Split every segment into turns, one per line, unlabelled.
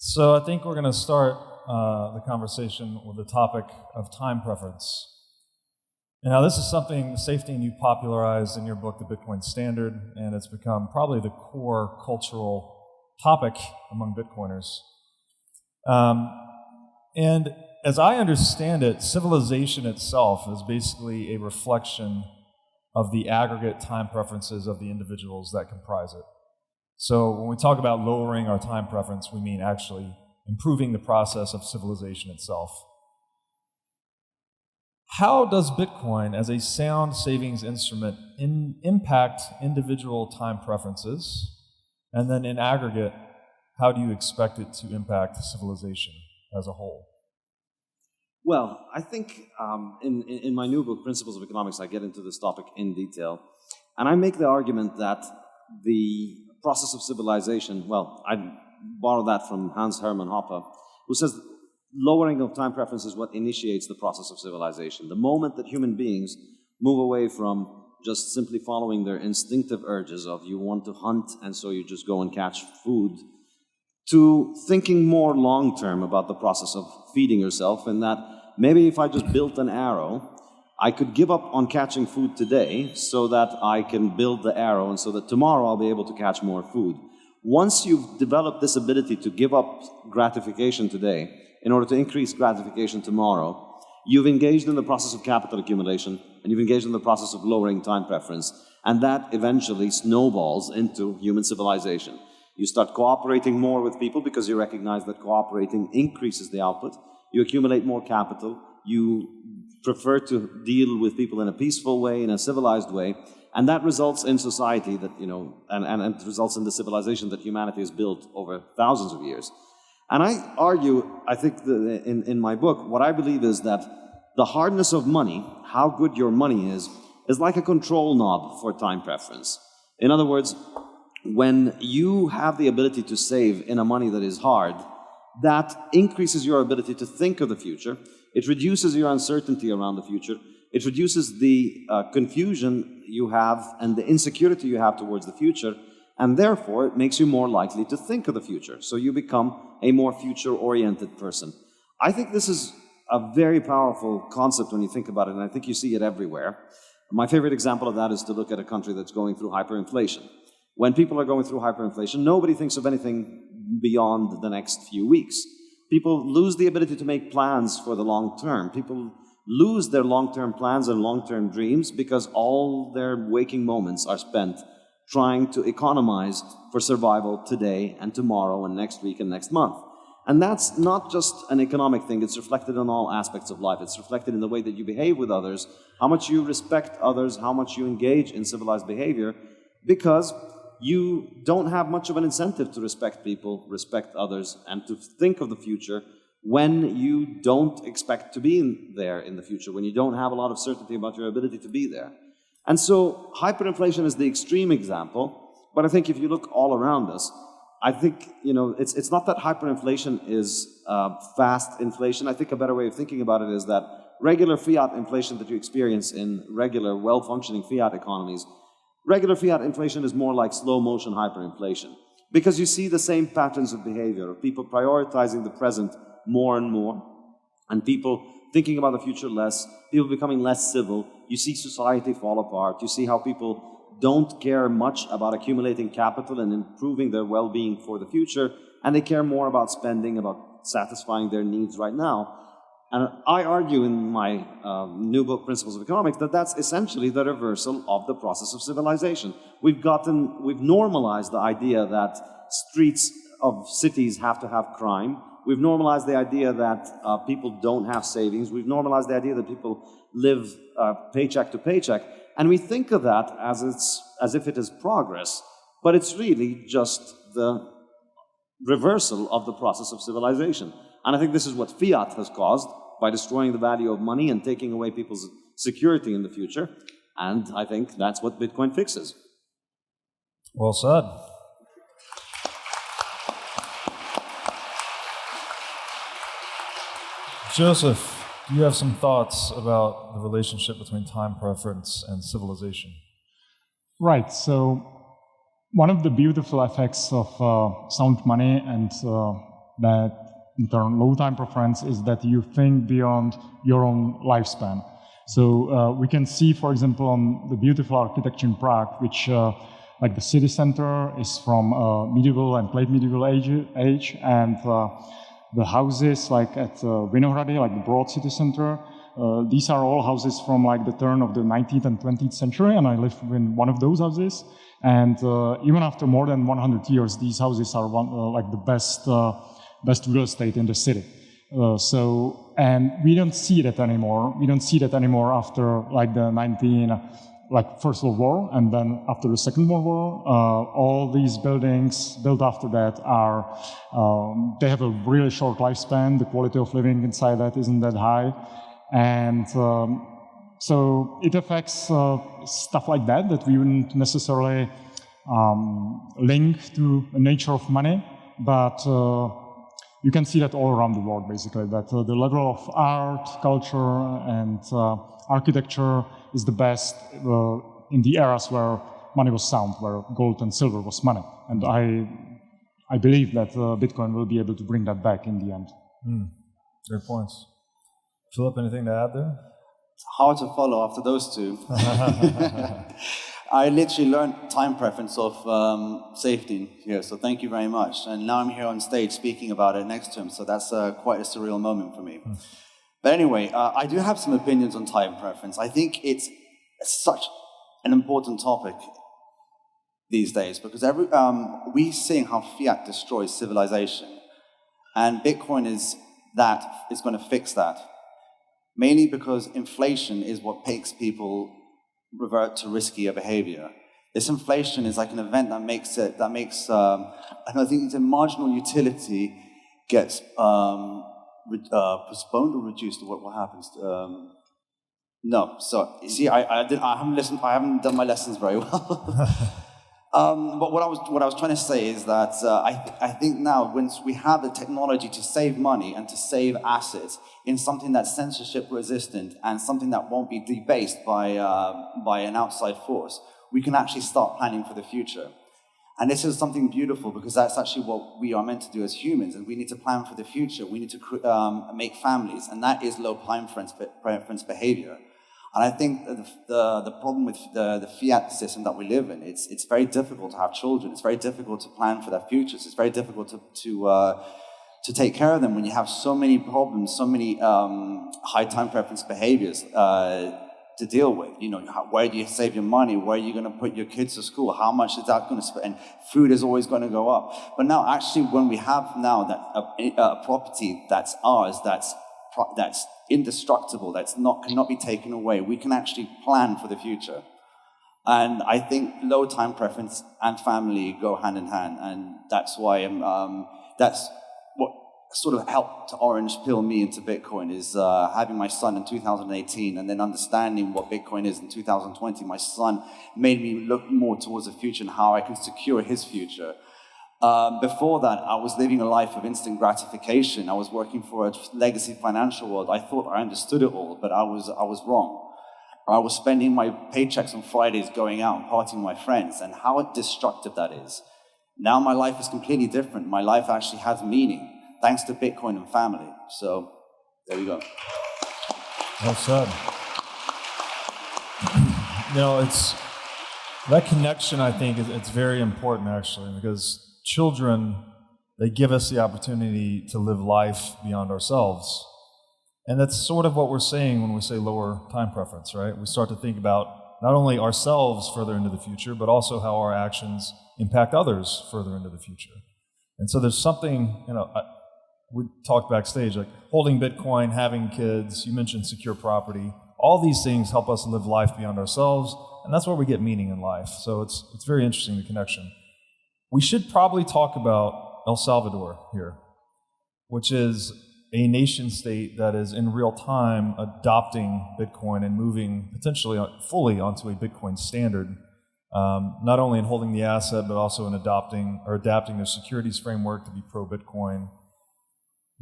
So I think we're going to start the conversation with the topic of time preference. And now this is something, Saifedean, you popularized in your book, The Bitcoin Standard, and it's become probably the core cultural topic among Bitcoiners. And as I understand it, civilization itself is basically a reflection of the aggregate time preferences of the individuals that comprise it. So when we talk about lowering our time preference, we mean actually improving the process of civilization itself. How does Bitcoin, as a sound savings instrument, impact individual time preferences? And then in aggregate, how do you expect it to impact civilization as a whole?
Well, I think in my new book, Principles of Economics, I get into this topic in detail. And I make the argument that the process of civilization, well, I borrow that from Hans Hermann Hoppe, who says lowering of time preference is what initiates the process of civilization. The moment that human beings move away from just simply following their instinctive urges of you want to hunt and so you just go and catch food, to thinking more long-term about the process of feeding yourself, and that maybe if I just built an arrow, I could give up on catching food today so that I can build the arrow and so that tomorrow I'll be able to catch more food. Once you've developed this ability to give up gratification today in order to increase gratification tomorrow, you've engaged in the process of capital accumulation and you've engaged in the process of lowering time preference, and that eventually snowballs into human civilization. You start cooperating more with people because you recognize that cooperating increases the output. You accumulate more capital. You prefer to deal with people in a peaceful way, in a civilized way, and that results in society that, and it results in the civilization that humanity has built over thousands of years. And I argue, I think in my book, what I believe is that the hardness of money, how good your money is like a control knob for time preference. In other words, when you have the ability to save in a money that is hard, that increases your ability to think of the future. It reduces your uncertainty around the future. It reduces the confusion you have and the insecurity you have towards the future, and therefore it makes you more likely to think of the future. So you become a more future-oriented person. I think this is a very powerful concept when you think about it, and I think you see it everywhere. My favorite example of that is to look at a country that's going through hyperinflation. When people are going through hyperinflation, nobody thinks of anything beyond the next few weeks. People lose the ability to make plans for the long term. People lose their long-term plans and long-term dreams because all their waking moments are spent trying to economize for survival today and tomorrow and next week and next month. And that's not just an economic thing, it's reflected in all aspects of life. It's reflected in the way that you behave with others, how much you respect others, how much you engage in civilized behavior, because you don't have much of an incentive to respect people, respect others, and to think of the future when you don't expect to be there in the future, when you don't have a lot of certainty about your ability to be there. And so hyperinflation is the extreme example, but I think if you look all around us, I think, it's not that hyperinflation is fast inflation. I think a better way of thinking about it is that regular fiat inflation that you experience in regular, well-functioning fiat economies, regular fiat inflation is more like slow-motion hyperinflation, because you see the same patterns of behavior, of people prioritizing the present more and more, and people thinking about the future less, people becoming less civil. You see society fall apart. You see how people don't care much about accumulating capital and improving their well-being for the future, and they care more about spending, about satisfying their needs right now. And I argue in my new book, Principles of Economics, that that's essentially the reversal of the process of civilization. We've normalized the idea that streets of cities have to have crime. We've normalized the idea that people don't have savings. We've normalized the idea that people live paycheck to paycheck. And we think of that as if it is progress, but it's really just the reversal of the process of civilization. And I think this is what fiat has caused by destroying the value of money and taking away people's security in the future. And I think that's what Bitcoin fixes.
Well said. Josef, do you have some thoughts about the relationship between time preference and civilization?
Right. So one of the beautiful effects of sound money and that in turn low time preference is that you think beyond your own lifespan. So we can see, for example, on the beautiful architecture in Prague, which like the city center is from medieval and late medieval age, and the houses like at Vinohrady, like the broad city center, these are all houses from like the turn of the 19th and 20th century, and I live in one of those houses. And even after more than 100 years, these houses are like the best real estate in the city. And we don't see that anymore. We don't see that anymore after like the First World War, and then after the Second World War. All these buildings built after that they have a really short lifespan. The quality of living inside that isn't that high. And so it affects stuff like that we wouldn't necessarily link to the nature of money, but you can see that all around the world, basically, that the level of art, culture, and architecture is the best in the eras where money was sound, where gold and silver was money. And I believe that Bitcoin will be able to bring that back in the end.
Great points. Filip, anything to add there?
It's hard to follow after those two. I literally learned time preference of Saifedean here, so thank you very much. And now I'm here on stage speaking about it next to him, so that's quite a surreal moment for me. But anyway, I do have some opinions on time preference. I think it's such an important topic these days because we're seeing how Fiat destroys civilization, and Bitcoin is going to fix that. Mainly because inflation is what makes people revert to riskier behavior. This inflation is like an event that makes and I think the marginal utility gets postponed or reduced. What happens? No. So you see, I haven't done my lessons very well. But what I was trying to say is that I think now, once we have the technology to save money and to save assets in something that's censorship resistant and something that won't be debased by an outside force, we can actually start planning for the future. And this is something beautiful because that's actually what we are meant to do as humans, and we need to plan for the future. We need to make families, and that is low time preference behavior. And I think the problem with the Fiat system that we live in, it's very difficult to have children. It's very difficult to plan for their futures. It's very difficult to take care of them when you have so many problems, so many high time preference behaviors to deal with. You know, where do you save your money? Where are you going to put your kids to school? How much is that going to spend? And food is always going to go up. But now, actually, when we have now that a property that's ours, that's indestructible, cannot be taken away, we can actually plan for the future. And I think low time preference and family go hand in hand, and that's why that's what sort of helped to orange pill me into Bitcoin, is having my son in 2018 and then understanding what Bitcoin is in 2020. My son made me look more towards the future and how I can secure his future. Before that, I was living a life of instant gratification. I was working for a legacy financial world. I thought I understood it all, but I was wrong. I was spending my paychecks on Fridays going out and partying with my friends, and how destructive that is. Now my life is completely different. My life actually has meaning, thanks to Bitcoin and family. So, there you go.
Well said. It's that connection, I think, it's very important, actually, because children, they give us the opportunity to live life beyond ourselves. And that's sort of what we're saying when we say lower time preference, right? We start to think about not only ourselves further into the future, but also how our actions impact others further into the future. And so there's something, we talked backstage, like holding Bitcoin, having kids, you mentioned secure property. All these things help us live life beyond ourselves, and that's where we get meaning in life. So it's very interesting, the connection. We should probably talk about El Salvador here, which is a nation state that is in real time adopting Bitcoin and moving potentially fully onto a Bitcoin standard, not only in holding the asset, but also in adapting their securities framework to be pro-Bitcoin.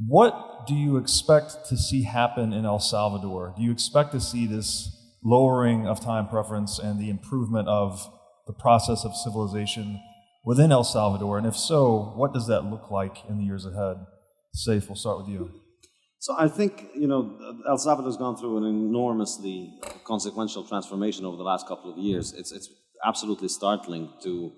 What do you expect to see happen in El Salvador? Do you expect to see this lowering of time preference and the improvement of the process of civilization within El Salvador? And if so, what does that look like in the years ahead? Saif, we'll start with you.
So I think, El Salvador's gone through an enormously consequential transformation over the last couple of years. It's absolutely startling to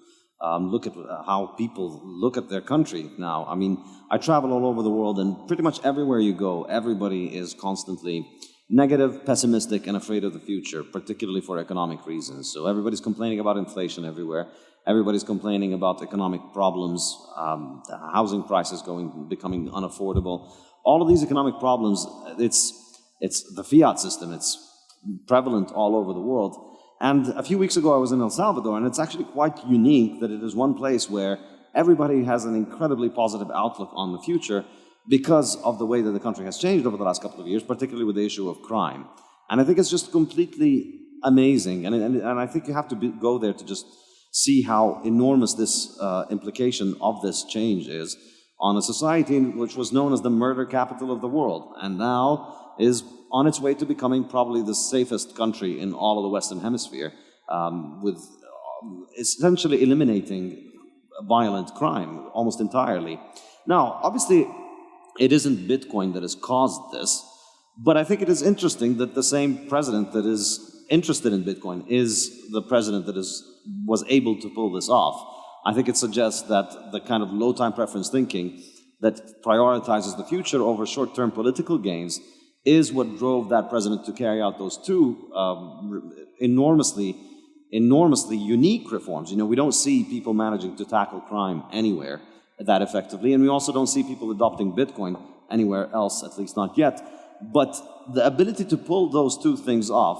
look at how people look at their country now. I mean, I travel all over the world, and pretty much everywhere you go, everybody is constantly negative, pessimistic, and afraid of the future, particularly for economic reasons. So everybody's complaining about inflation everywhere. Everybody's complaining about economic problems, housing prices becoming unaffordable. All of these economic problems, it's the Fiat system. It's prevalent all over the world. And a few weeks ago, I was in El Salvador, and it's actually quite unique that it is one place where everybody has an incredibly positive outlook on the future because of the way that the country has changed over the last couple of years, particularly with the issue of crime. And I think it's just completely amazing. And I think you have to go there to just see how enormous this implication of this change is on a society which was known as the murder capital of the world, and now is on its way to becoming probably the safest country in all of the Western Hemisphere, with essentially eliminating violent crime almost entirely. Now, obviously, it isn't Bitcoin that has caused this, but I think it is interesting that the same president that is interested in Bitcoin is the president that was able to pull this off. I think it suggests that the kind of low time preference thinking that prioritizes the future over short-term political gains is what drove that president to carry out those two enormously unique reforms. We don't see people managing to tackle crime anywhere that effectively, and we also don't see people adopting Bitcoin anywhere else, at least not yet. But the ability to pull those two things off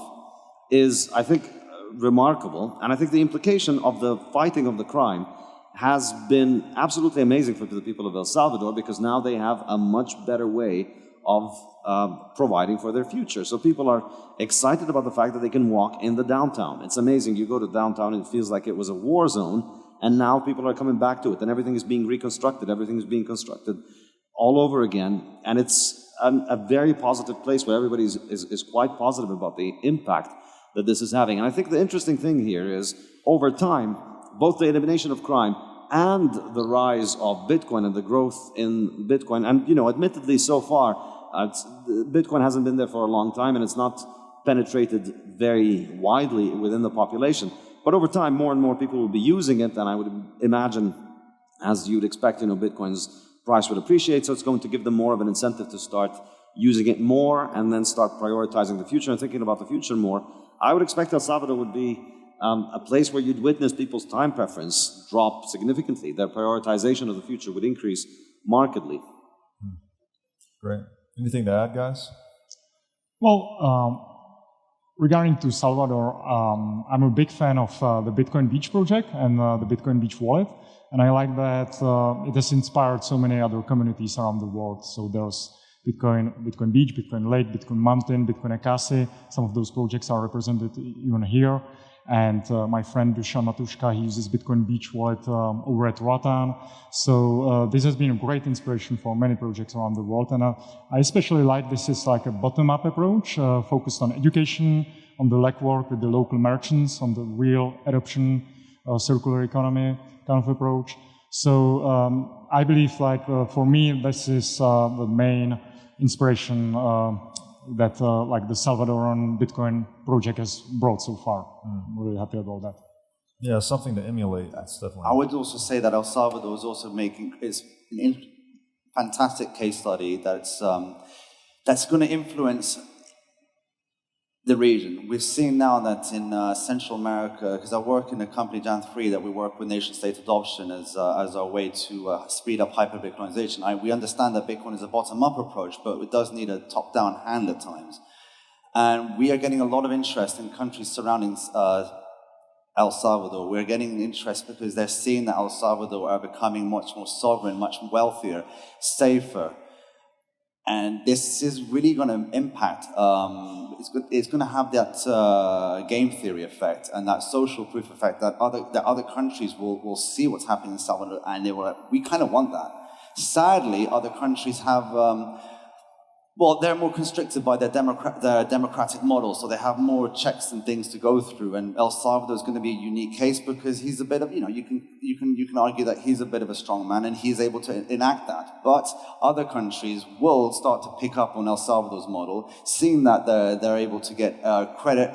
is, I think, remarkable, and I think the implication of the fighting of the crime has been absolutely amazing for the people of El Salvador, because now they have a much better way of providing for their future. So people are excited about the fact that they can walk in the downtown. It's amazing. You go to downtown and it feels like it was a war zone, and now people are coming back to it, and everything is being reconstructed, everything is being constructed all over again, and it's a very positive place where everybody is quite positive about the impact that this is having. And I think the interesting thing here is, over time, both the elimination of crime and the rise of Bitcoin and the growth in Bitcoin, and admittedly so far, Bitcoin hasn't been there for a long time, and it's not penetrated very widely within the population. But over time, more and more people will be using it, and I would imagine, as you'd expect, Bitcoin's price would appreciate, so it's going to give them more of an incentive to start using it more and then start prioritizing the future and thinking about the future more. I would expect El Salvador would be a place where you'd witness people's time preference drop significantly. Their prioritization of the future would increase markedly.
Great. Anything to add, guys?
Well, regarding to Salvador, I'm a big fan of the Bitcoin Beach project and the Bitcoin Beach wallet. And I like that it has inspired so many other communities around the world. So there's Bitcoin Beach, Bitcoin Lake, Bitcoin Mountain, Bitcoin Akasi. Some of those projects are represented even here. And my friend Dusan Matushka, he uses Bitcoin Beach wallet over at Roatan. So this has been a great inspiration for many projects around the world. And I especially like this is like a bottom-up approach, focused on education, on the legwork with the local merchants, on the real adoption, circular economy kind of approach. So I believe, like for me, this is the main inspiration that like the Salvadoran Bitcoin project has brought so far. I'm really happy about that.
Yeah, something to emulate. That's definitely.
I would also say that El Salvador is also is an fantastic case study that's going to influence the region. We're seeing now that in Central America, because I work in a company, Jan3, that we work with nation-state adoption as our way to speed up hyperbitcoinization. We understand that Bitcoin is a bottom-up approach, but it does need a top-down hand at times. And we are getting a lot of interest in countries surrounding El Salvador. We're getting interest because they're seeing that El Salvador are becoming much more sovereign, much wealthier, safer. And this is really going to impact, it's going to have that game theory effect and that social proof effect that other countries will see what's happening in Salvador, and we kind of want that. Sadly, other countries have Well, they're more constricted by their democratic model, so they have more checks and things to go through. And El Salvador is going to be a unique case because he's a bit of, you can argue that he's a bit of a strong man and he's able to enact that. But other countries will start to pick up on El Salvador's model, seeing that they're able to get credit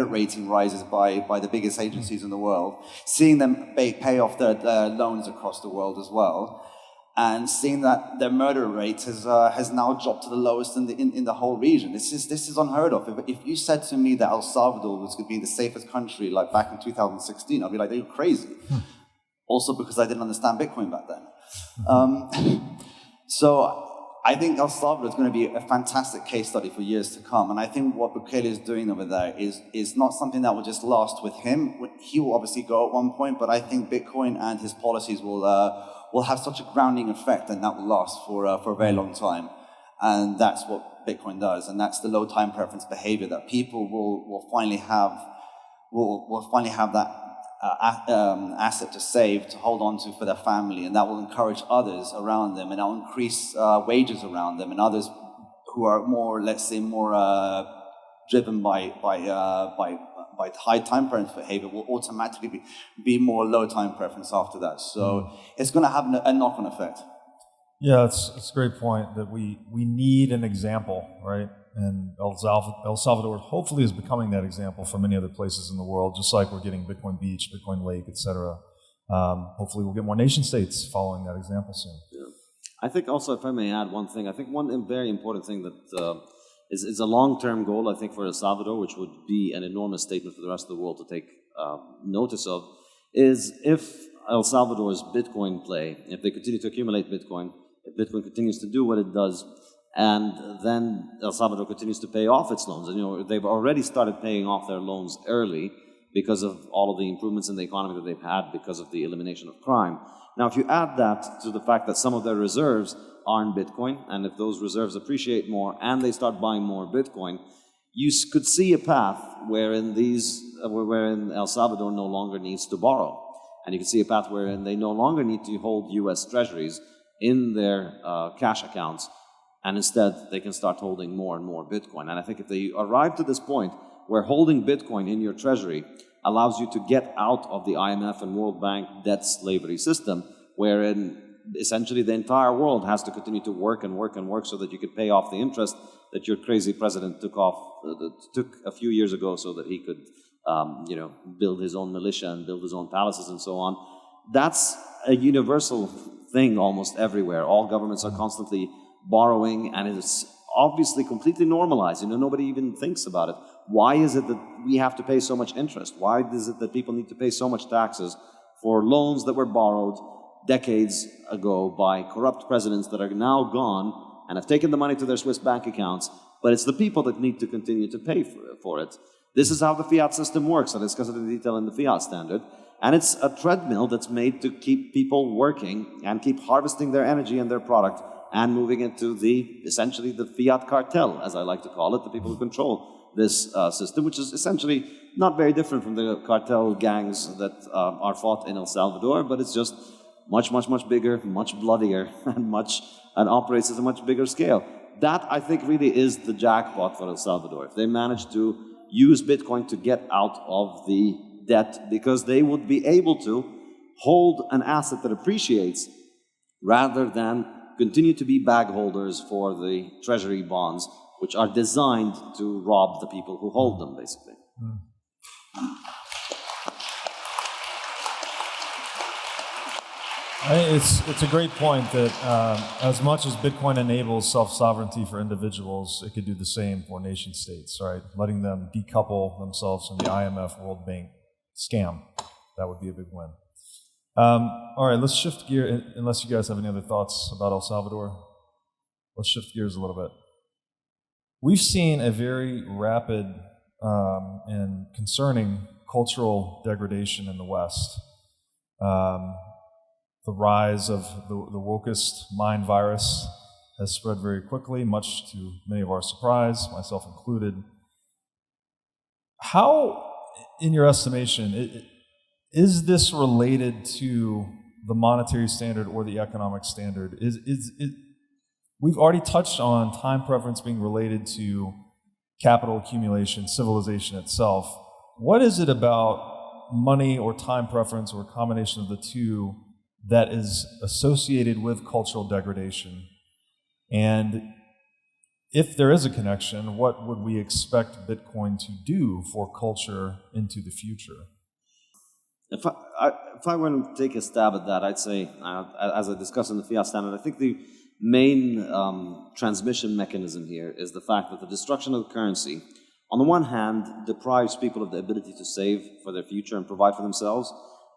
rating rises by the biggest agencies in the world, seeing them pay off their loans across the world as well. And seeing that their murder rate has now dropped to the lowest in the whole region. This is unheard of. If you said to me that El Salvador was going to be the safest country like back in 2016, I'd be like, you're crazy. Also because I didn't understand Bitcoin back then. So I think El Salvador is going to be a fantastic case study for years to come. And I think what Bukele is doing over there is not something that will just last with him. He will obviously go at one point, but I think Bitcoin and his policies will have such a grounding effect, and that will last for a very long time. And that's what Bitcoin does, and that's the low time preference behavior that people will finally have that asset to save, to hold on to for their family, and that will encourage others around them, and that will increase wages around them, and others who are more, let's say, more driven by high time preference behavior will automatically be more low time preference after that. So it's going to have a knock-on effect.
Yeah, it's a great point that we need an example, right? And El Salvador hopefully is becoming that example for many other places in the world, just like we're getting Bitcoin Beach, Bitcoin Lake, etc. Hopefully we'll get more nation states following that example soon.
Yeah. I think also, if I may add one thing, I think one very important thing that is a long-term goal, I think, for El Salvador, which would be an enormous statement for the rest of the world to take notice of, is if El Salvador's Bitcoin play, if they continue to accumulate Bitcoin, if Bitcoin continues to do what it does, and then El Salvador continues to pay off its loans, and they've already started paying off their loans early because of all of the improvements in the economy that they've had because of the elimination of crime. Now, if you add that to the fact that some of their reserves are in Bitcoin, and if those reserves appreciate more and they start buying more Bitcoin, you could see a path wherein El Salvador no longer needs to borrow. And you can see a path wherein they no longer need to hold US treasuries in their cash accounts, and instead they can start holding more and more Bitcoin. And I think if they arrive to this point where holding Bitcoin in your treasury allows you to get out of the IMF and World Bank debt slavery system, wherein essentially the entire world has to continue to work and work and work so that you could pay off the interest that your crazy president took a few years ago so that he could build his own militia and build his own palaces and so on. That's a universal thing almost everywhere. All governments are constantly borrowing, and it's obviously completely normalized. Nobody even thinks about it. Why is it that we have to pay so much interest? Why is it that people need to pay so much taxes for loans that were borrowed decades ago by corrupt presidents that are now gone and have taken the money to their Swiss bank accounts, but it's the people that need to continue to pay for it. This is how the fiat system works. I discuss it in detail in the fiat standard. And it's a treadmill that's made to keep people working and keep harvesting their energy and their product and moving into essentially the fiat cartel, as I like to call it, the people who control this system, which is essentially not very different from the cartel gangs that are fought in El Salvador, but it's just much, much, much bigger, much bloodier, and operates at a much bigger scale. That, I think, really is the jackpot for El Salvador. If they manage to use Bitcoin to get out of the debt, because they would be able to hold an asset that appreciates rather than continue to be bag holders for the treasury bonds, which are designed to rob the people who hold them, basically.
It's a great point that as much as Bitcoin enables self-sovereignty for individuals, it could do the same for nation states, right? Letting them decouple themselves from the IMF World Bank scam. That would be a big win. All right, let's shift gear, unless you guys have any other thoughts about El Salvador. Let's shift gears a little bit. We've seen a very rapid and concerning cultural degradation in the West. The rise of the wokest mind virus has spread very quickly, much to many of our surprise, myself included. How, in your estimation, is this related to the monetary standard or the economic standard? we've already touched on time preference being related to capital accumulation, civilization itself. What is it about money or time preference or a combination of the two that is associated with cultural degradation? And if there is a connection, what would we expect Bitcoin to do for culture into the future?
If I were to take a stab at that, I'd say, as I discussed in the Fiat standard, I think the main transmission mechanism here is the fact that the destruction of the currency, on the one hand, deprives people of the ability to save for their future and provide for themselves,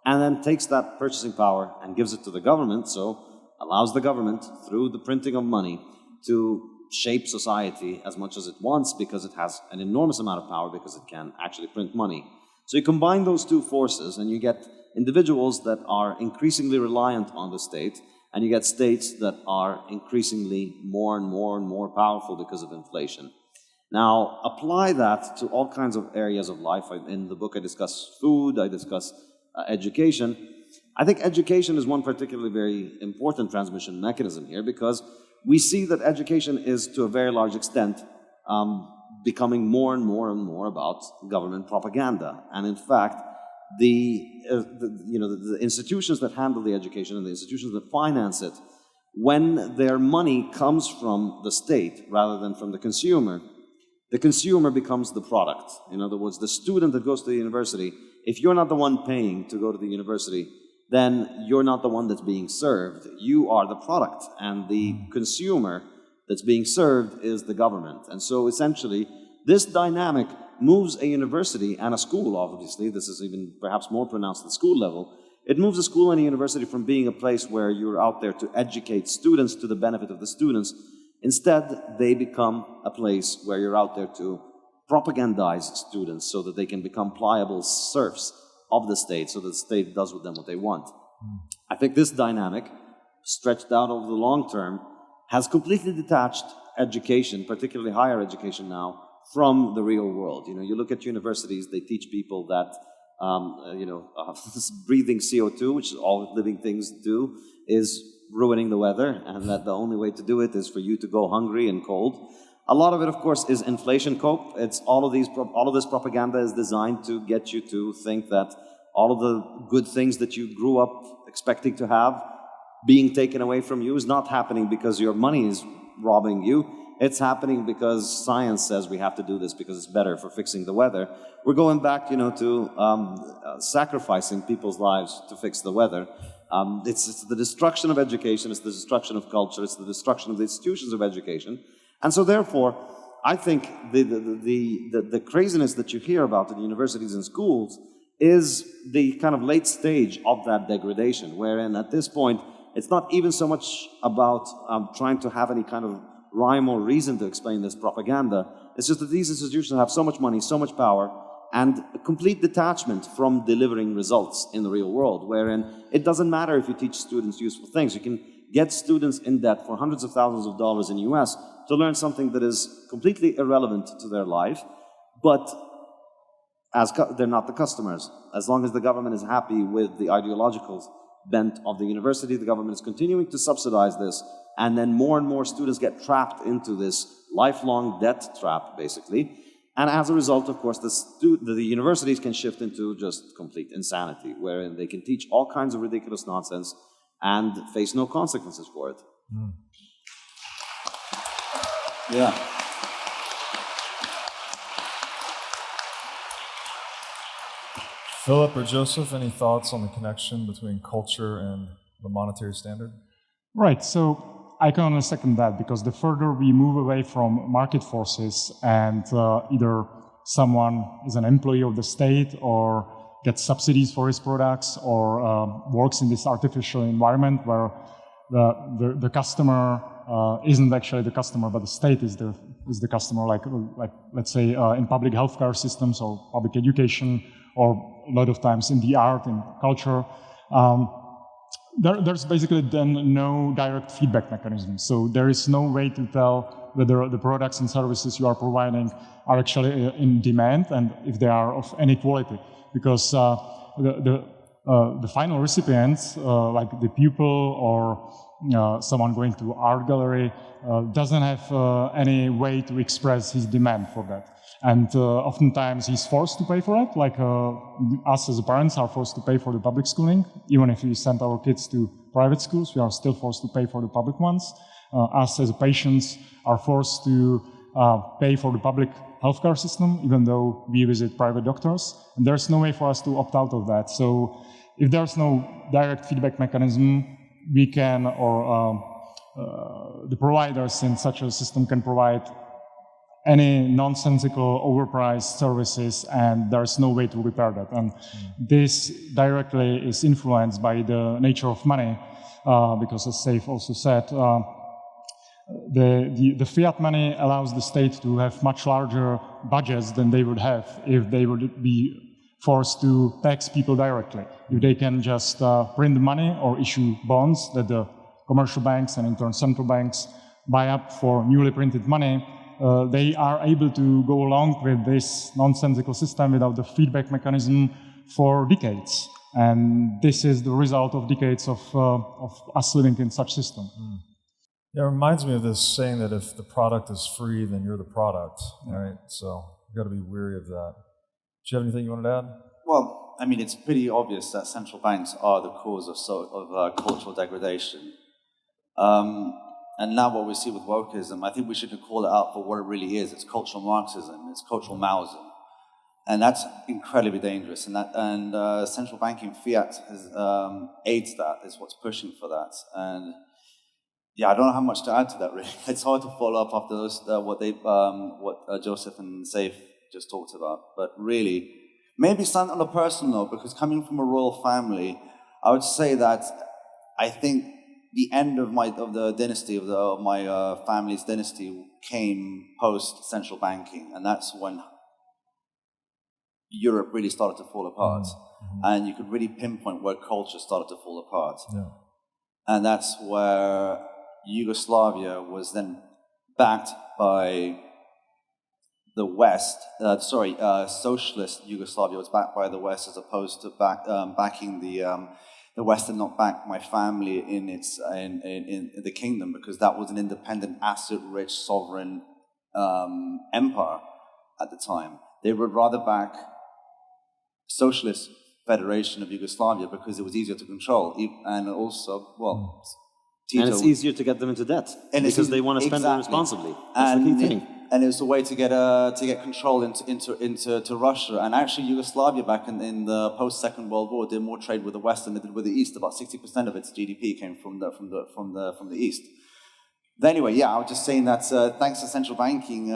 and then takes that purchasing power and gives it to the government, so allows the government, through the printing of money, to shape society as much as it wants because it has an enormous amount of power because it can actually print money. So you combine those two forces and you get individuals that are increasingly reliant on the state, and you get states that are increasingly more and more and more powerful because of inflation. Now, apply that to all kinds of areas of life. In the book I discuss food, I discuss education. I think education is one particularly very important transmission mechanism here because we see that education is, to a very large extent, becoming more and more and more about government propaganda. And in fact, the institutions that handle the education and the institutions that finance it, when their money comes from the state rather than from the consumer becomes the product. In other words, the student that goes to the university, if you're not the one paying to go to the university, then you're not the one that's being served. You are the product, and the consumer that's being served is the government. And so essentially, this dynamic moves a university and a school, obviously, this is even perhaps more pronounced at the school level, it moves a school and a university from being a place where you're out there to educate students to the benefit of the students. Instead, they become a place where you're out there to propagandize students so that they can become pliable serfs of the state, so that the state does with them what they want. I think this dynamic, stretched out over the long term, has completely detached education, particularly higher education now, from the real world. You know, you look at universities, they teach people that breathing CO2, which all living things do, is ruining the weather, and that the only way to do it is for you to go hungry and cold. A lot of it, of course, is inflation cope. It's all of this propaganda is designed to get you to think that all of the good things that you grew up expecting to have being taken away from you is not happening because your money is robbing you. It's happening because science says we have to do this because it's better for fixing the weather. We're going back, to sacrificing people's lives to fix the weather. It's the destruction of education, it's the destruction of culture, it's the destruction of the institutions of education. And so therefore, I think the craziness that you hear about in universities and schools is the kind of late stage of that degradation, wherein at this point, it's not even so much about trying to have any kind of rhyme or reason to explain this propaganda. It's just that these institutions have so much money, so much power, and a complete detachment from delivering results in the real world, wherein it doesn't matter if you teach students useful things. You can get students in debt for hundreds of thousands of dollars in the US to learn something that is completely irrelevant to their life, but they're not the customers. As long as the government is happy with the ideological bent of the university, the government is continuing to subsidize this, and then more and more students get trapped into this lifelong debt trap, basically. And as a result, of course, the universities can shift into just complete insanity, wherein they can teach all kinds of ridiculous nonsense and face no consequences for it. Mm.
Yeah.
Filip or Josef, any thoughts on the connection between culture and the monetary standard?
Right, so I can only second that, because the further we move away from market forces and either someone is an employee of the state or gets subsidies for his products or works in this artificial environment where the customer isn't actually the customer, but the state is the customer, like let's say in public healthcare systems or public education, or a lot of times in the art and culture. There's basically then no direct feedback mechanism. So there is no way to tell whether the products and services you are providing are actually in demand and if they are of any quality. Because the final recipients, like the pupil or someone going to art gallery, doesn't have any way to express his demand for that. And oftentimes he's forced to pay for it, like us as parents are forced to pay for the public schooling. Even if we send our kids to private schools, we are still forced to pay for the public ones. Us as patients are forced to pay for the public healthcare system, even though we visit private doctors. And there's no way for us to opt out of that. So if there's no direct feedback mechanism, we can, or the providers in such a system can provide any nonsensical, overpriced services, and there's no way to repair that. And this directly is influenced by the nature of money, because as Saif also said, the fiat money allows the state to have much larger budgets than they would have if they would be forced to tax people directly. If they can just print the money or issue bonds that the commercial banks and in turn central banks buy up for newly printed money, they are able to go along with this nonsensical system without the feedback mechanism for decades. And this is the result of decades of us living in such system.
Yeah, it reminds me of this saying that if the product is free, then you're the product, right? So you've got to be wary of that. Do you have anything you wanted to add?
Well, I mean, it's pretty obvious that central banks are the cause of cultural degradation. And now what we see with wokeism, I think we should call it out for what it really is. It's cultural Marxism, it's cultural Maoism. And that's incredibly dangerous. And central banking fiat aids that, is what's pushing for that. And yeah, I don't know how much to add to that, really. It's hard to follow up after those, what Josef and Saif just talked about. But really, maybe something on a personal note, because coming from a royal family, I would say that I think the end of the dynasty, of my family's dynasty, came post central banking, and that's when Europe really started to fall apart, and you could really pinpoint where culture started to fall apart, and that's where Yugoslavia was then backed by the West. Socialist Yugoslavia was backed by the West, as opposed to backing the West did not back my family in the kingdom, because that was an independent, asset-rich, sovereign empire at the time. They would rather back Socialist Federation of Yugoslavia because it was easier to control, and also, well, Tito,
and it's easier to get them into debt because they want to spend it responsibly. That's the key thing.
And it was a way to get control into Russia. And actually, Yugoslavia back in the post-Second World War did more trade with the West than it did with the East. About 60% of its GDP came from the East. But anyway, yeah, I was just saying that thanks to central banking,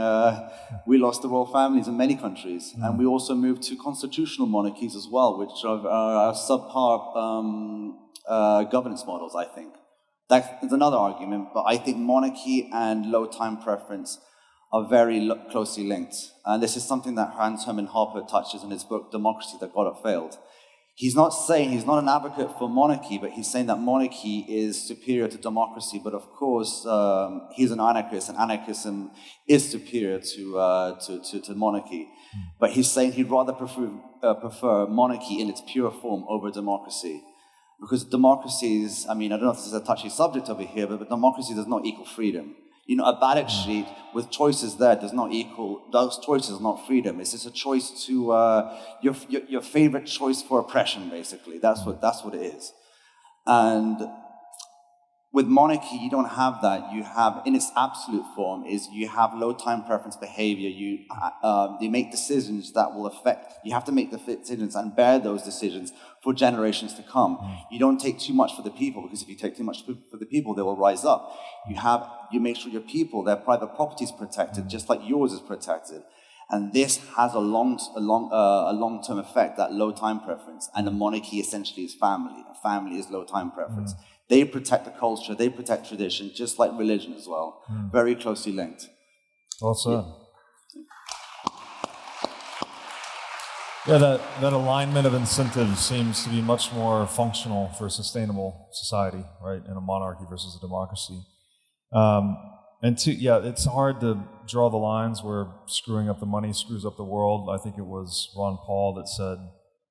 we lost the royal families in many countries, and we also moved to constitutional monarchies as well, which are subpar governance models, I think. That's another argument, but I think monarchy and low time preference are very closely linked. And this is something that Hans Hermann Hoppe touches in his book, Democracy That Got It Failed. He's not an advocate for monarchy, but he's saying that monarchy is superior to democracy. But of course, he's an anarchist, and anarchism is superior to monarchy. But he's saying he'd rather prefer monarchy in its pure form over democracy. Because democracy is, I mean, I don't know if this is a touchy subject over here, but democracy does not equal freedom. You know, a balance sheet with choices there does not equal, those choices are not freedom. It's just a choice to, your favorite choice for oppression, basically. That's what it is. And with monarchy, you don't have that. You have, in its absolute form, you have low time preference behavior. You make decisions that will affect, you have to make the decisions and bear those decisions for generations to come. You don't take too much for the people, because if you take too much for the people, they will rise up. You make sure your people, their private property is protected, just like yours is protected. And this has a long-term effect, that low time preference. And a monarchy essentially is family. A family is low time preference. They protect the culture, they protect tradition, just like religion as well. Very closely linked.
Well said. Yeah, that alignment of incentives seems to be much more functional for a sustainable society, right, in a monarchy versus a democracy. It's hard to draw the lines where screwing up the money screws up the world. I think it was Ron Paul that said,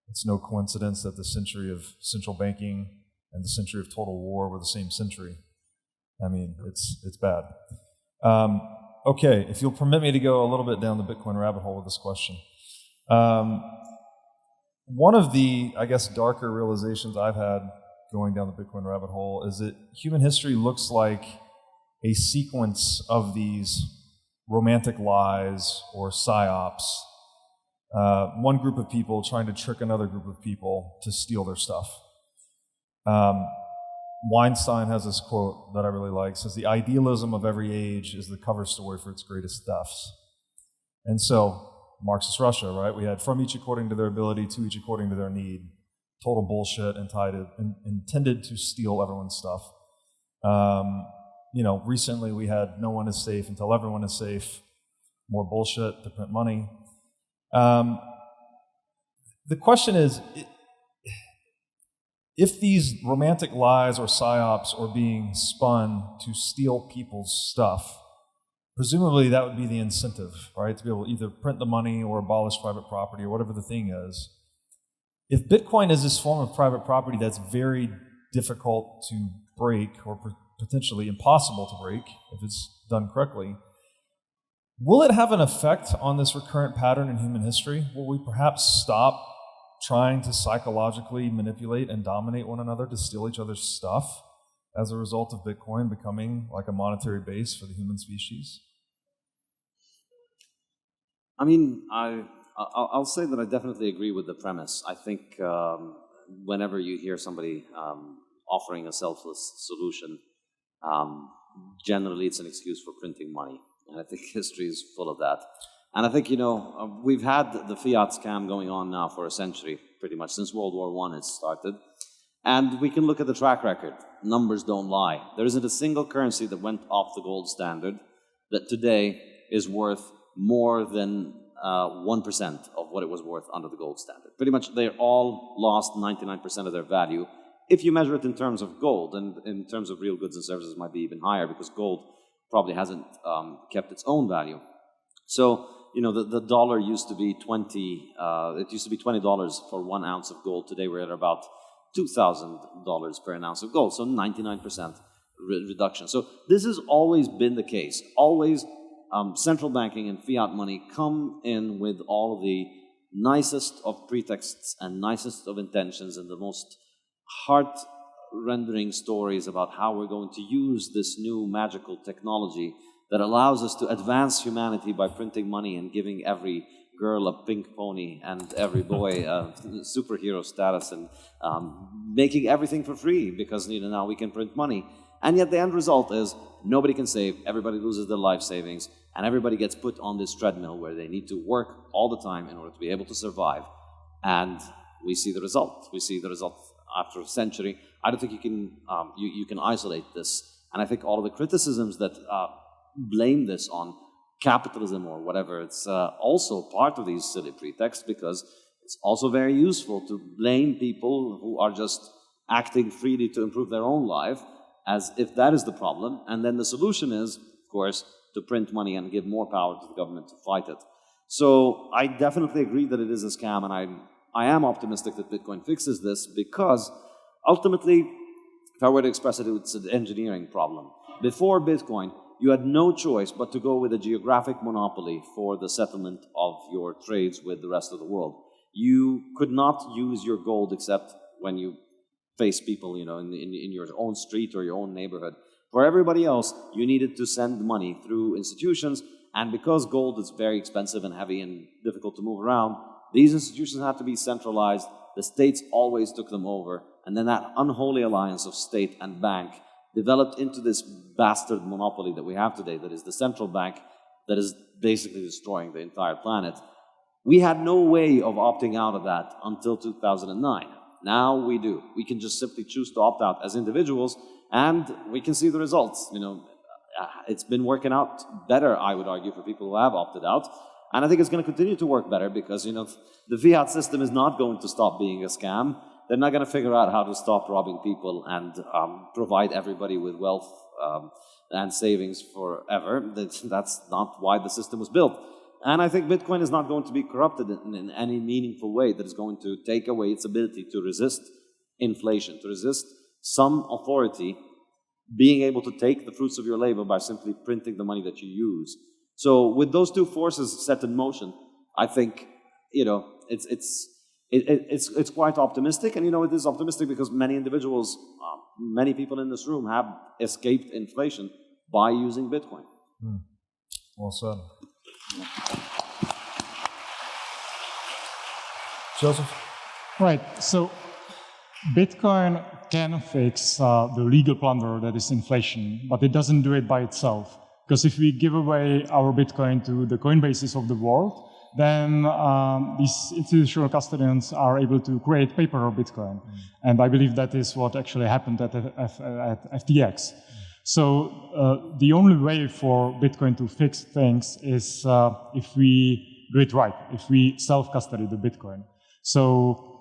It's no coincidence that the century of central banking and the century of total war were the same century. I mean, it's bad. Okay, if you'll permit me to go a little bit down the Bitcoin rabbit hole with this question. One of the, I guess, darker realizations I've had going down the Bitcoin rabbit hole is that human history looks like a sequence of these romantic lies or psyops. One group of people trying to trick another group of people to steal their stuff. Weinstein has this quote that I really like. It says, "The idealism of every age is the cover story for its greatest thefts." And so, Marxist Russia, right? We had from each according to their ability, to each according to their need. Total bullshit, intended to steal everyone's stuff. Recently we had no one is safe until everyone is safe. More bullshit to print money. The question is, if these romantic lies or psyops are being spun to steal people's stuff, presumably that would be the incentive, right? To be able to either print the money or abolish private property or whatever the thing is. If Bitcoin is this form of private property that's very difficult to break or potentially impossible to break if it's done correctly, will it have an effect on this recurrent pattern in human history? Will we perhaps stop trying to psychologically manipulate and dominate one another to steal each other's stuff as a result of Bitcoin becoming like a monetary base for the human species?
I mean, I'll say that I definitely agree with the premise. I think whenever you hear somebody offering a selfless solution, generally it's an excuse for printing money. And I think history is full of that. And I think, we've had the fiat scam going on now for a century, pretty much, since World War I it started. And we can look at the track record. Numbers don't lie. There isn't a single currency that went off the gold standard that today is worth more than 1% of what it was worth under the gold standard. Pretty much they all lost 99% of their value. If you measure it in terms of gold, and in terms of real goods and services it might be even higher because gold probably hasn't kept its own value. So, the dollar used to be it used to be $20 for 1 ounce of gold. Today we're at about $2,000 per ounce of gold, so 99% reduction. So this has always been the case. Always central banking and fiat money come in with all of the nicest of pretexts and nicest of intentions and the most heart-rendering stories about how we're going to use this new magical technology that allows us to advance humanity by printing money and giving every girl a pink pony and every boy a superhero status and making everything for free because now we can print money. And yet the end result is nobody can save, everybody loses their life savings, and everybody gets put on this treadmill where they need to work all the time in order to be able to survive. And we see the result. We see the result after a century. I don't think you can isolate this. And I think all of the criticisms that blame this on capitalism or whatever, it's also part of these silly pretexts because it's also very useful to blame people who are just acting freely to improve their own life as if that is the problem. And then the solution is, of course, to print money and give more power to the government to fight it. So I definitely agree that it is a scam, and I am optimistic that Bitcoin fixes this because ultimately, if I were to express it, it's an engineering problem. Before Bitcoin, you had no choice but to go with a geographic monopoly for the settlement of your trades with the rest of the world. You could not use your gold except when you face people, in your own street or your own neighborhood. For everybody else, you needed to send money through institutions, and because gold is very expensive and heavy and difficult to move around, these institutions had to be centralized. The states always took them over, and then that unholy alliance of state and bank developed into this bastard monopoly that we have today, that is the central bank that is basically destroying the entire planet. We had no way of opting out of that until 2009. Now we do. We can just simply choose to opt out as individuals, and we can see the results. It's been working out better, I would argue, for people who have opted out. And I think it's going to continue to work better because, the fiat system is not going to stop being a scam. They're not going to figure out how to stop robbing people and provide everybody with wealth and savings forever. That's not why the system was built. And I think Bitcoin is not going to be corrupted in any meaningful way that is going to take away its ability to resist inflation, to resist some authority being able to take the fruits of your labor by simply printing the money that you use. So with those two forces set in motion, I think, it's quite optimistic. And, it is optimistic because many individuals, many people in this room have escaped inflation by using Bitcoin.
Well said. Joseph?
Right. So Bitcoin can fix the legal plunder that is inflation, but it doesn't do it by itself. Because if we give away our Bitcoin to the Coinbases of the world, then these institutional custodians are able to create paper Bitcoin. And I believe that is what actually happened at FTX. So the only way for Bitcoin to fix things is if we do it right, if we self-custody the Bitcoin. So,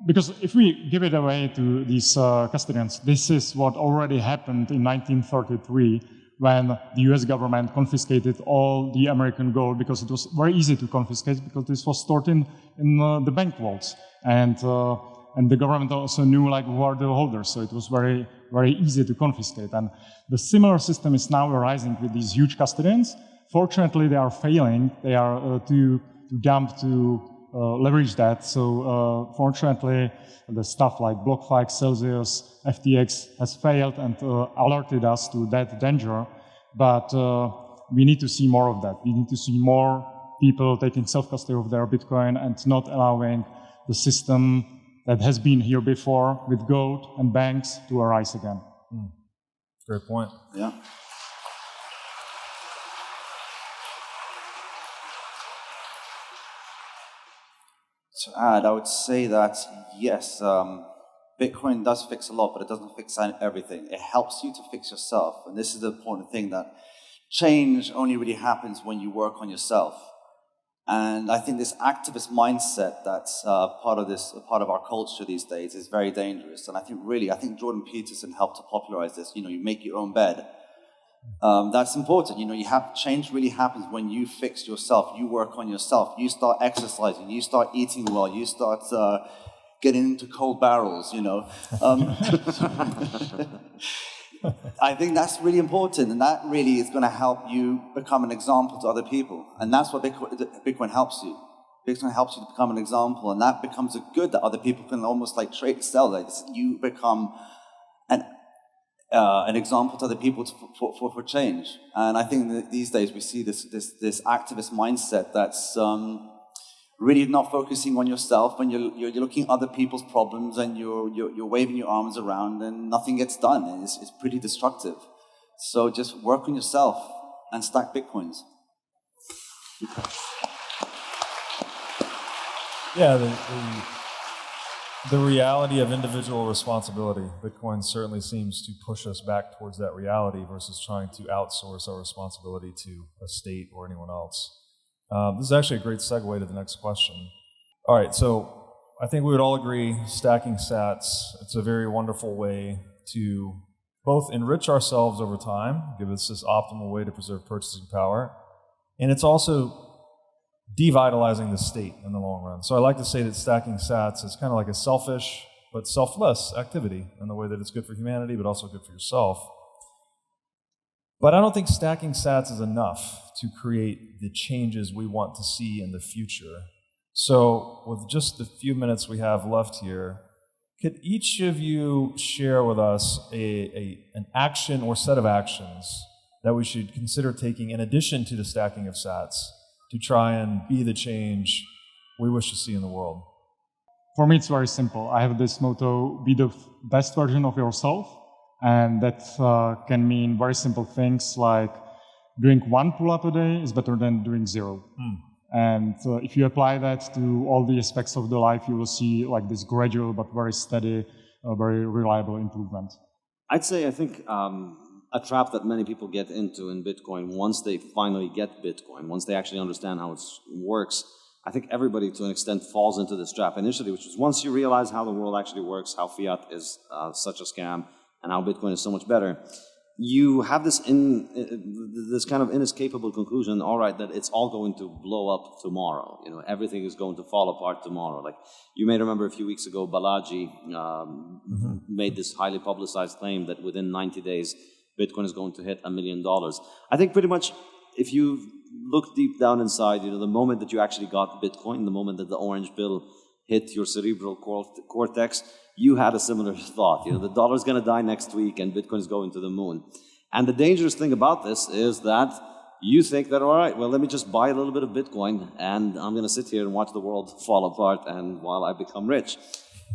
because if we give it away to these custodians, this is what already happened in 1933 when the US government confiscated all the American gold, because it was very easy to confiscate because this was stored in the bank vaults. And the government also knew who are the holders, so it was very, very easy to confiscate. And the similar system is now arising with these huge custodians. Fortunately, they are failing. They are too dumb to leverage that. So fortunately, the stuff like BlockFi, Celsius, FTX has failed and alerted us to that danger. But we need to see more of that. We need to see more people taking self-custody of their Bitcoin and not allowing the system that has been here before with gold and banks to arise again.
Great point.
Yeah. To add, I would say that, yes, Bitcoin does fix a lot, but it doesn't fix everything. It helps you to fix yourself. And this is the important thing, that change only really happens when you work on yourself. And I think this activist mindset that's part of our culture these days is very dangerous. And I think Jordan Peterson helped to popularize this. You make your own bed. That's important. Change really happens when you fix yourself. You work on yourself. You start exercising. You start eating well. You start getting into cold barrels. I think that's really important, and that really is going to help you become an example to other people. And that's what Bitcoin helps you. Bitcoin helps you to become an example, and that becomes a good that other people can almost sell. You become an example to other people for change. And I think that these days we see this activist mindset that's really not focusing on yourself, and you're looking at other people's problems, and you're waving your arms around, and nothing gets done. It's pretty destructive. So just work on yourself and stack Bitcoins.
Yeah, the reality of individual responsibility. Bitcoin certainly seems to push us back towards that reality versus trying to outsource our responsibility to a state or anyone else. This is actually a great segue to the next question. All right, so I think we would all agree stacking sats, it's a very wonderful way to both enrich ourselves over time, give us this optimal way to preserve purchasing power, and it's also devitalizing the state in the long run. So I like to say that stacking sats is kind of like a selfish but selfless activity in the way that it's good for humanity but also good for yourself. But I don't think stacking sats is enough to create the changes we want to see in the future. So with just the few minutes we have left here, could each of you share with us an action or set of actions that we should consider taking in addition to the stacking of sats to try and be the change we wish to see in the world?
For me, it's very simple. I have this motto: be the best version of yourself. And that can mean very simple things like doing one pull-up a day is better than doing zero. And if you apply that to all the aspects of the life, you will see this gradual but very steady, very reliable improvement.
I think a trap that many people get into in Bitcoin, once they finally get Bitcoin, once they actually understand how it works, I think everybody to an extent falls into this trap initially, which is once you realize how the world actually works, how fiat is such a scam, and how Bitcoin is so much better, you have this kind of inescapable conclusion, all right, that it's all going to blow up tomorrow. You know, everything is going to fall apart tomorrow. Like, you may remember a few weeks ago, Balaji made this highly publicized claim that within 90 days, Bitcoin is going to hit $1 million. I think pretty much, if you look deep down inside, you know, the moment that you actually got Bitcoin, the moment that the orange pill hit your cerebral cortex, you had a similar thought. You know, the dollar's going to die next week and Bitcoin's going to the moon. And the dangerous thing about this is that you think that, all right, well, let me just buy a little bit of Bitcoin and I'm going to sit here and watch the world fall apart and while I become rich.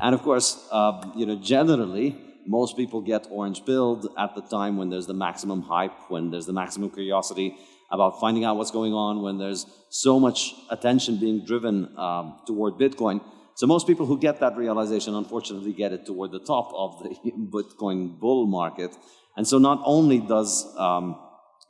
And of course, you know, generally, most people get orange pilled at the time when there's the maximum hype, when there's the maximum curiosity about finding out what's going on, when there's so much attention being driven toward Bitcoin. So most people who get that realization, unfortunately, get it toward the top of the Bitcoin bull market. And so not only does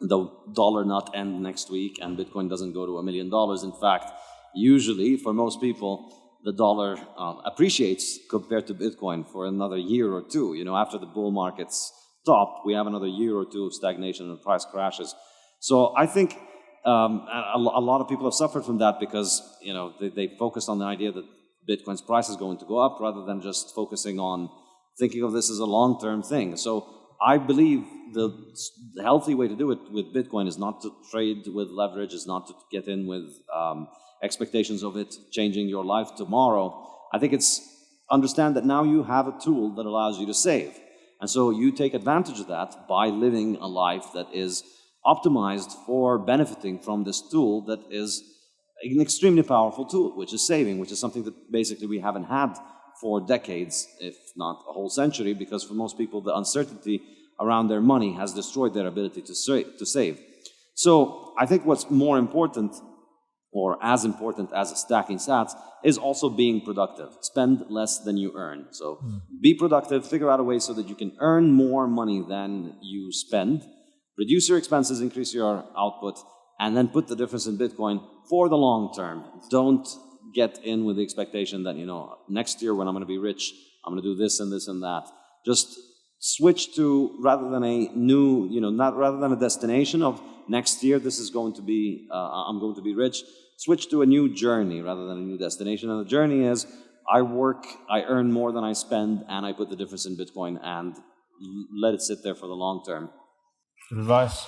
the dollar not end next week and Bitcoin doesn't go to $1 million, in fact, usually for most people, the dollar appreciates compared to Bitcoin for another year or two. You know, after the bull markets stop, we have another year or two of stagnation and the price crashes. So I think a lot of people have suffered from that because, you know, they focused on the idea that Bitcoin's price is going to go up rather than just focusing on thinking of this as a long-term thing. So I believe the healthy way to do it with Bitcoin is not to trade with leverage, is not to get in with expectations of it changing your life tomorrow. I think it's understand that now you have a tool that allows you to save. And so you take advantage of that by living a life that is optimized for benefiting from this tool that is an extremely powerful tool, which is saving, which is something that basically we haven't had for decades, if not a whole century, because for most people, the uncertainty around their money has destroyed their ability to save. So I think what's more important, or as important as stacking sats, is also being productive. Spend less than you earn. So be productive, figure out a way so that you can earn more money than you spend, reduce your expenses, increase your output, and then put the difference in Bitcoin for the long term. Don't get in with the expectation that, you know, next year when I'm going to be rich, I'm going to do this and this and that. Just switch to, rather than a new, you know, rather than a destination of next year, this is going to be, I'm going to be rich, switch to a new journey rather than a new destination. And the journey is, I work, I earn more than I spend, and I put the difference in Bitcoin and let it sit there for the long term.
Good advice.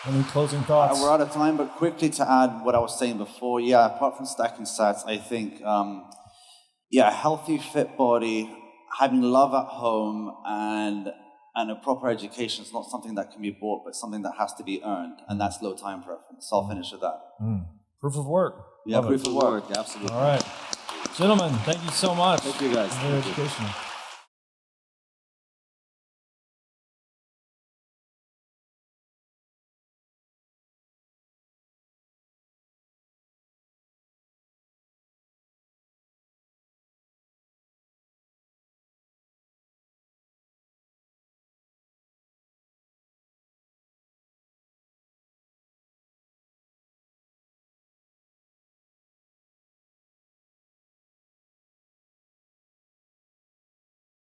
Any closing thoughts?
We're out of time, but quickly to add what I was saying before, yeah, apart from stacking sats, I think, yeah, a healthy, fit body, having love at home, and a proper education is not something that can be bought, but something that has to be earned, and that's low time preference. So I'll finish with that.
Proof of work.
Yeah, proof of work, absolutely.
All right. Gentlemen, thank you so much.
Thank you, guys.
Very educational.